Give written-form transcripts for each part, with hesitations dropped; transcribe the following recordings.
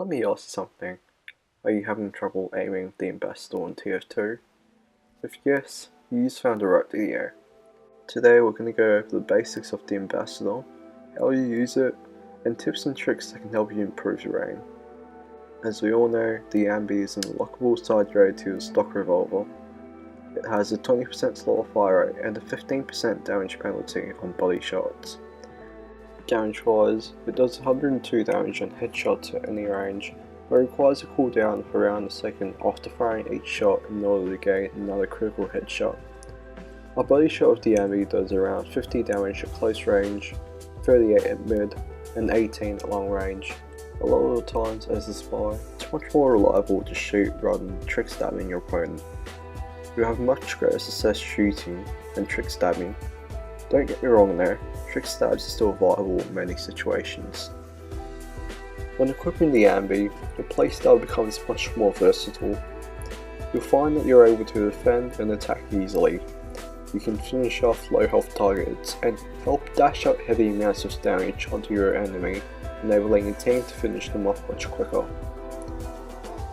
Let me ask you something. Are you having trouble aiming with the Ambassador in TF2? If yes, you just found the right video. Today we're going to go over the basics of the Ambassador, how you use it, and tips and tricks that can help you improve your aim. As we all know, the Amby is an unlockable side grade to the stock revolver. It has a 20% slower fire rate and a 15% damage penalty on body shots. Damage wise, it does 102 damage on headshots at any range, but requires a cooldown of around a second after firing each shot in order to gain another critical headshot. A body shot of the Amby does around 50 damage at close range, 38 at mid, and 18 at long range. A lot of the times as a spy, it's much more reliable to shoot rather than trick stabbing your opponent. You have much greater success shooting than trick stabbing. Don't get me wrong there, trick stabs are still viable in many situations. When equipping the Amby, your playstyle becomes much more versatile. You'll find that you're able to defend and attack easily. You can finish off low health targets and help dash out heavy amounts of damage onto your enemy, enabling your team to finish them off much quicker.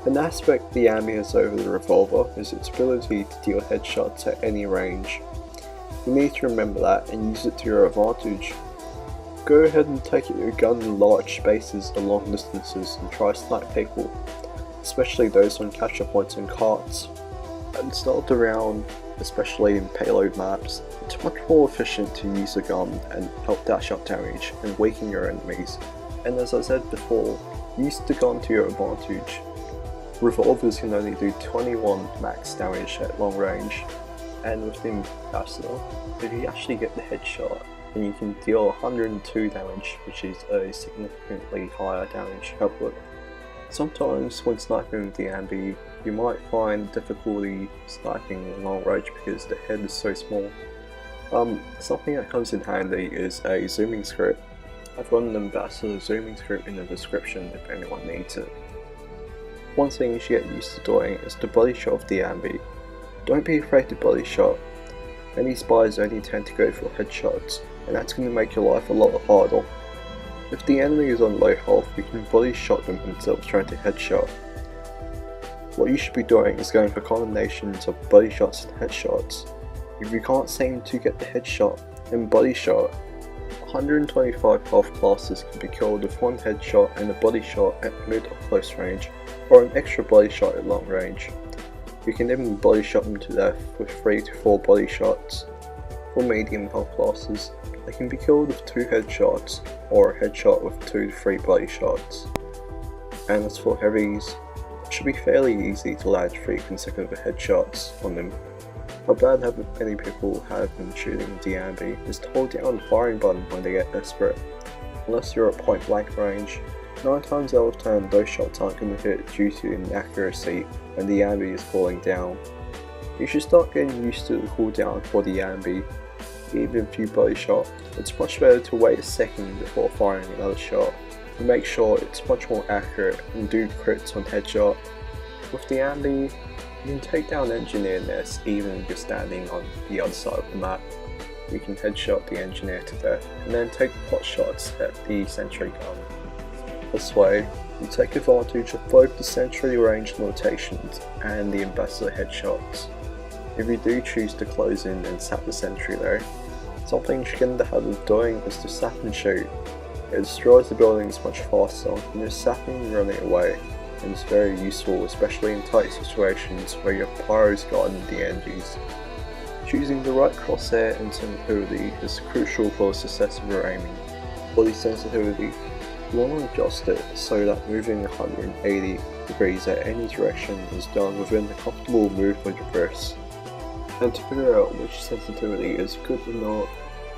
An aspect the Amby has over the revolver is its ability to deal headshots at any range. You need to remember that and use it to your advantage. Go ahead and take your gun in large spaces and long distances and try snipe people, especially those on capture points and carts. And stealth around, especially in payload maps, it's much more efficient to use a gun and help dash out damage and weaken your enemies. And as I said before, use the gun to your advantage. Revolvers can only do 21 max damage at long range, and with the Ambassador, if you actually get the headshot, then you can deal 102 damage, which is a significantly higher damage output. Sometimes when sniping with the Amby, you might find difficulty sniping in long range because the head is so small. Something that comes in handy is a zooming script. I've got an Ambassador zooming script in the description if anyone needs it. One thing you should get used to doing is the body shot of the Amby. Don't be afraid to body shot. Many spies only tend to go for headshots, and that's going to make your life a lot harder. If the enemy is on low health, you can body shot them instead of trying to headshot. What you should be doing is going for combinations of body shots and headshots. If you can't seem to get the headshot and body shot, 125 health classes can be killed with one headshot and a body shot at mid or close range, or an extra body shot at long range. You can even body shot them to death with 3 to 4 body shots. For medium health classes, they can be killed with 2 headshots, or a headshot with 2 to 3 body shots. And as for heavies, it should be fairly easy to land 3 consecutive headshots on them. A bad habit many people have when shooting the Amby is to hold down the firing button when they get desperate. Unless you're at point blank range, 9 times out of 10 those shots aren't going to hit due to inaccuracy when the Amby is falling down. You should start getting used to the cooldown for the Amby. Even if you body shot, it's much better to wait a second before firing another shot to make sure it's much more accurate and do crits on headshot. With the Amby, you can take down engineer nests even if you're standing on the other side of the map. You can headshot the engineer to death and then take pot shots at the sentry gun. This way, you take advantage of both the sentry range limitations and the Ambassador headshots. If you do choose to close in and sap the sentry though, something you should get in the habit of doing is to sap and shoot. It destroys the buildings much faster than just sapping and running away, and it's very useful especially in tight situations where your pyros guarding the energies. Choosing the right crosshair and sensitivity is crucial for the success of your aiming. For the sensitivity, you want to adjust it so that moving 180 degrees at any direction is done within a comfortable movement of wrist. And to figure out which sensitivity is good or not,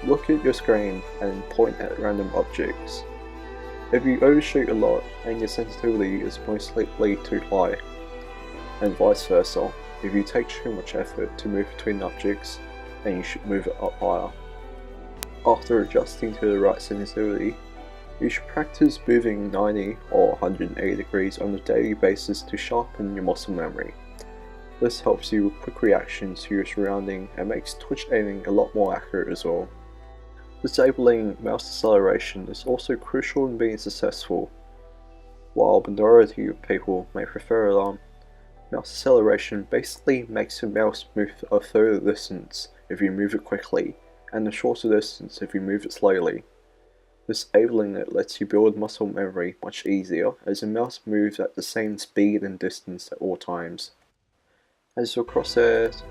look at your screen and point at random objects. If you overshoot a lot, then your sensitivity is most likely too high, and vice versa. If you take too much effort to move between objects, then you should move it up higher. After adjusting to the right sensitivity, you should practice moving 90 or 180 degrees on a daily basis to sharpen your muscle memory. This helps you with quick reactions to your surrounding and makes twitch aiming a lot more accurate as well. Disabling mouse acceleration is also crucial in being successful. While the majority of people may prefer alarm, mouse acceleration basically makes your mouse move a further distance if you move it quickly, and a shorter distance if you move it slowly. Disabling it lets you build muscle memory much easier, as the mouse moves at the same speed and distance at all times. As your crosshairs,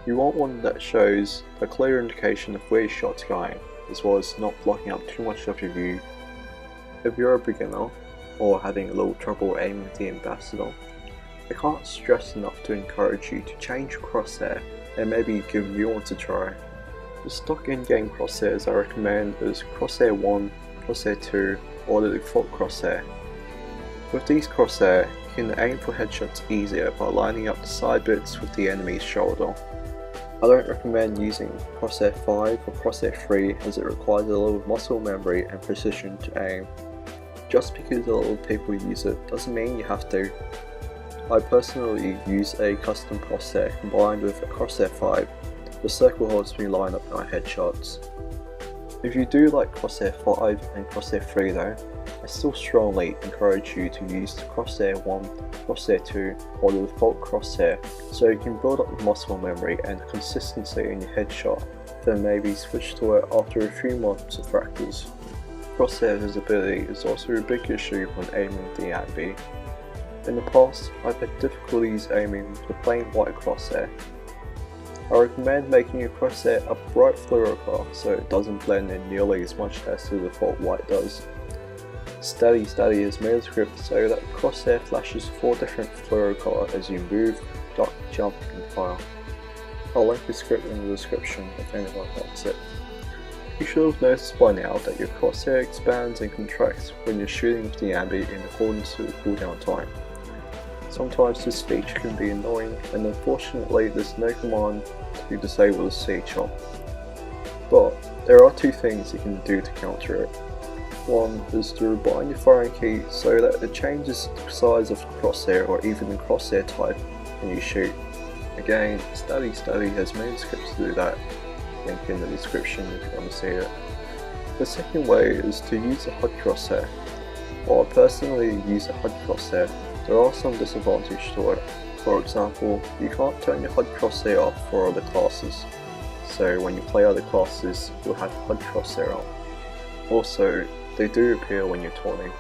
you want one that shows a clear indication of where your shot's going, as well as not blocking up too much of your view. If you're a beginner, or having a little trouble aiming with the Ambassador, I can't stress enough to encourage you to change your crosshair and maybe give new ones a try. The stock in-game crosshairs I recommend is Crosshair 1, Crosshair 2, or the default crosshair. With these crosshair, you can aim for headshots easier by lining up the side bits with the enemy's shoulder. I don't recommend using Crosshair 5 or Crosshair 3 as it requires a little muscle memory and precision to aim. Just because a lot of people use it doesn't mean you have to. I personally use a custom crosshair combined with a Crosshair 5. The circle helps me line up my headshots. If you do like Crosshair 5 and Crosshair 3 though, I still strongly encourage you to use the Crosshair 1, Crosshair 2 or the default crosshair so you can build up muscle memory and consistency in your headshot, then maybe switch to it after a few months of practice. Crosshair visibility is also a big issue when aiming with the Amby. In the past, I've had difficulties aiming with the plain white crosshair. I recommend making your crosshair a bright fluoro so it doesn't blend in nearly as much as the default white does. Steady is made a script so that the crosshair flashes 4 different fluoro color as you move, duck, jump and fire. I'll link the script in the description if anyone wants it. You should have noticed by now that your crosshair expands and contracts when you're shooting with the Amby in accordance with the cooldown time. Sometimes this feature can be annoying, and unfortunately there's no command to disable this feature. But there are 2 things you can do to counter it. One is to rebind your firing key so that it changes the size of the crosshair or even the crosshair type when you shoot. Again, Steady has many scripts to do that. Link in the description if you want to see it. The second way is to use a HUD crosshair. While I personally use a HUD crosshair, there are some disadvantages to it. For example, you can't turn your HUD crosshair off for other classes, so when you play other classes, you'll have HUD crosshair on. Also, they do appear when you're taunting.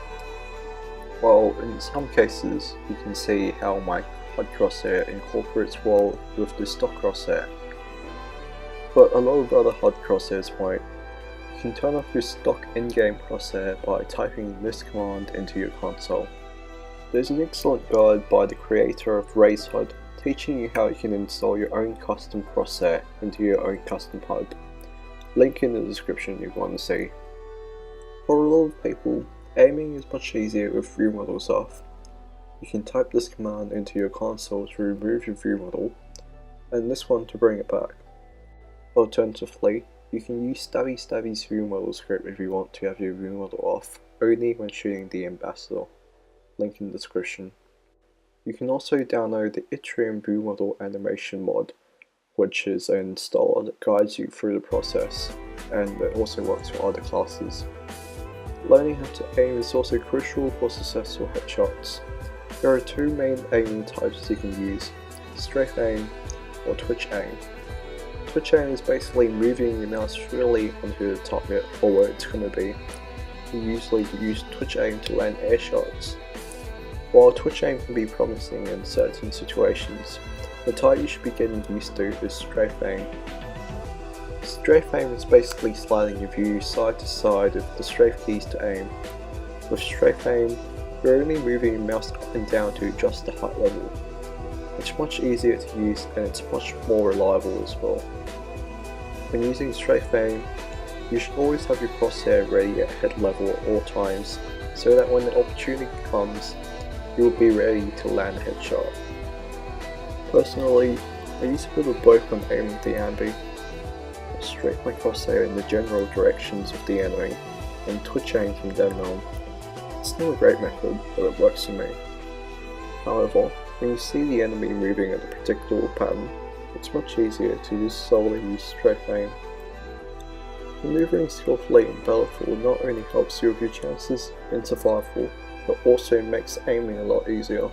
While in some cases, you can see how my HUD crosshair incorporates well with the stock crosshair, but a lot of other HUD crosshairs won't. You can turn off your stock in-game crosshair by typing this command into your console. There's an excellent guide by the creator of Raise HUD teaching you how you can install your own custom crosshair into your own custom HUD. Link in the description if you want to see. For a lot of people, aiming is much easier with view models off. You can type this command into your console to remove your view model, and this one to bring it back. Alternatively, you can use Stabby's view model script if you want to have your view model off, only when shooting the Ambassador. Link in the description. You can also download the Itrium view model animation mod, which is an installer that guides you through the process, and it also works for other classes. Learning how to aim is also crucial for successful headshots. There are 2 main aiming types you can use, strafe aim or twitch aim. Twitch aim is basically moving your mouse freely onto the target or where it's going to be. You usually use twitch aim to land air shots. While twitch aim can be promising in certain situations, the type you should be getting used to is strafe aim. Strafe aim is basically sliding your view side to side with the strafe keys to aim. With strafe aim, you're only moving your mouse up and down to adjust the height level. It's much easier to use and it's much more reliable as well. When using strafe aim, you should always have your crosshair ready at head level at all times, so that when the opportunity comes, you will be ready to land a headshot. Personally, I use a bit of both when aiming with the Amby. I strafe my crosshair in the general directions of the enemy, and twitch aim from then on. It's not a great method, but it works for me. However, when you see the enemy moving at a particular pattern, it's much easier to just solely use strafe aim. Maneuvering skillfully in Battlefield not only helps you with your chances in survival, but also makes aiming a lot easier.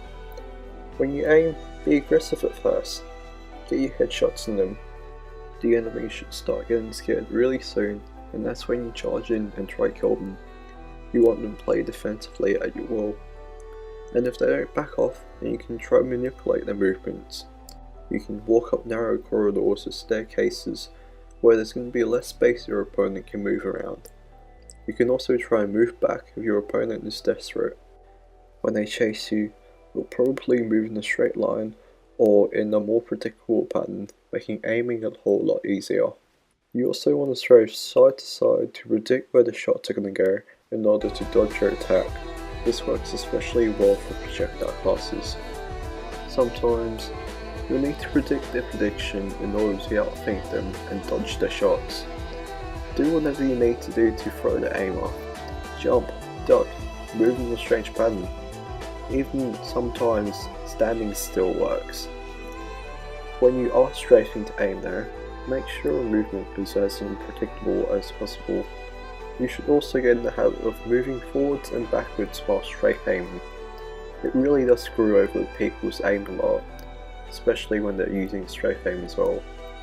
When you aim, be aggressive at first. Get your headshots in them. The enemy should start getting scared really soon, and that's when you charge in and try kill them. You want them to play defensively at your will. And if they don't back off, then you can try to manipulate their movements. You can walk up narrow corridors or staircases where there's going to be less space your opponent can move around. You can also try and move back if your opponent is desperate. When they chase you, you'll probably move in a straight line or in a more predictable pattern, making aiming a whole lot easier. You also want to throw side to side to predict where the shots are going to go in order to dodge your attack. This works especially well for projectile classes. Sometimes you'll need to predict their prediction in order to outthink them and dodge their shots. Do whatever you need to do to throw the aim off. Jump, duck, move in a strange pattern. Even sometimes standing still works. When you are strafing to aim though, make sure your movement is as unpredictable as possible. You should also get in the habit of moving forwards and backwards while strafe aiming. It really does screw over people's aim a lot, especially when they're using strafe aim as well.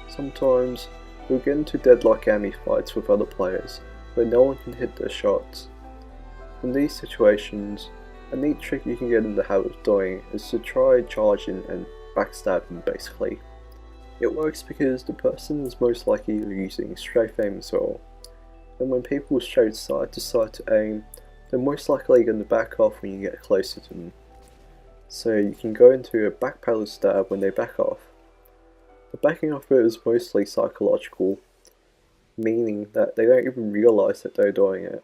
Sometimes you'll get into deadlock ammy fights with other players where no one can hit their shots. In these situations, a neat trick you can get in the habit of doing is to try charging and backstabbing basically. It works because the person is most likely using strafe aim as well, and when people strafe side to side to aim, they're most likely going to back off when you get closer to them. So you can go into a backpedal stab when they back off. The backing off bit is mostly psychological, meaning that they don't even realise that they're doing it.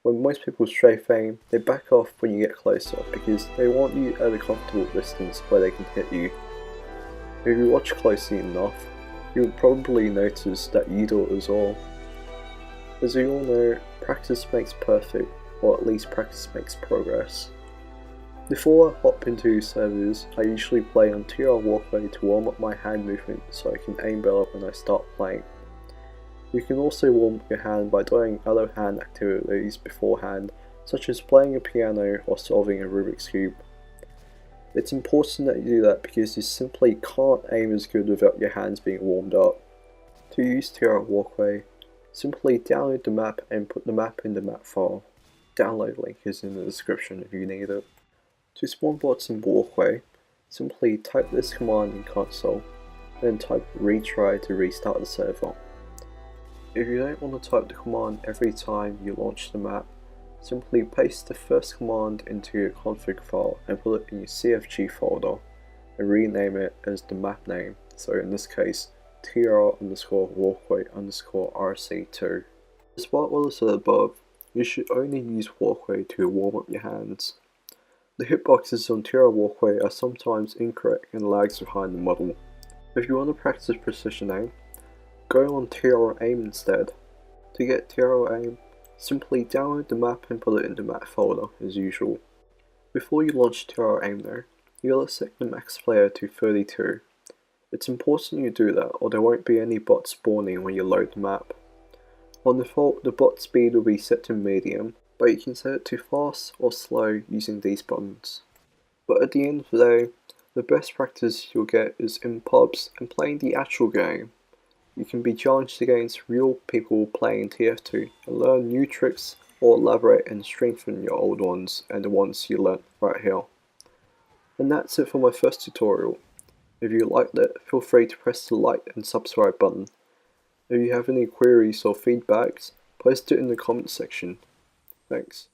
When most people strafe aim, they back off when you get closer because they want you at a comfortable distance where they can hit you. If you watch closely enough, you'll probably notice that you do it as well. As you all know, practice makes perfect, or at least practice makes progress. Before I hop into servers, I usually play on TR Walkway to warm up my hand movement so I can aim better when I start playing. You can also warm up your hand by doing other hand activities beforehand, such as playing a piano or solving a Rubik's Cube. It's important that you do that because you simply can't aim as good without your hands being warmed up. To use TR Walkway, simply download the map and put the map in the map file. Download link is in the description if you need it. To spawn bots in Walkway, simply type this command in console, then type retry to restart the server. If you don't want to type the command every time you launch the map, simply paste the first command into your config file and put it in your CFG folder and rename it as the map name, so in this case tr_walkway_rc2. Despite what I said above, you should only use Walkway to warm up your hands. The hitboxes on TR Walkway are sometimes incorrect and lags behind the model. If you want to practice precision aim, go on TR Aim instead. To get TR Aim, simply download the map and put it in the map folder as usual. Before you launch TR Aim though, you gotta set the max player to 32. It's important you do that or there won't be any bots spawning when you load the map. On default, the bot speed will be set to medium, but you can set it to fast or slow using these buttons. But at the end of the day, the best practice you'll get is in pubs and playing the actual game. You can be challenged against real people playing TF2 and learn new tricks or elaborate and strengthen your old ones and the ones you learnt right here. And that's it for my first tutorial. If you liked it, feel free to press the like and subscribe button. If you have any queries or feedbacks, post it in the comment section. Thanks.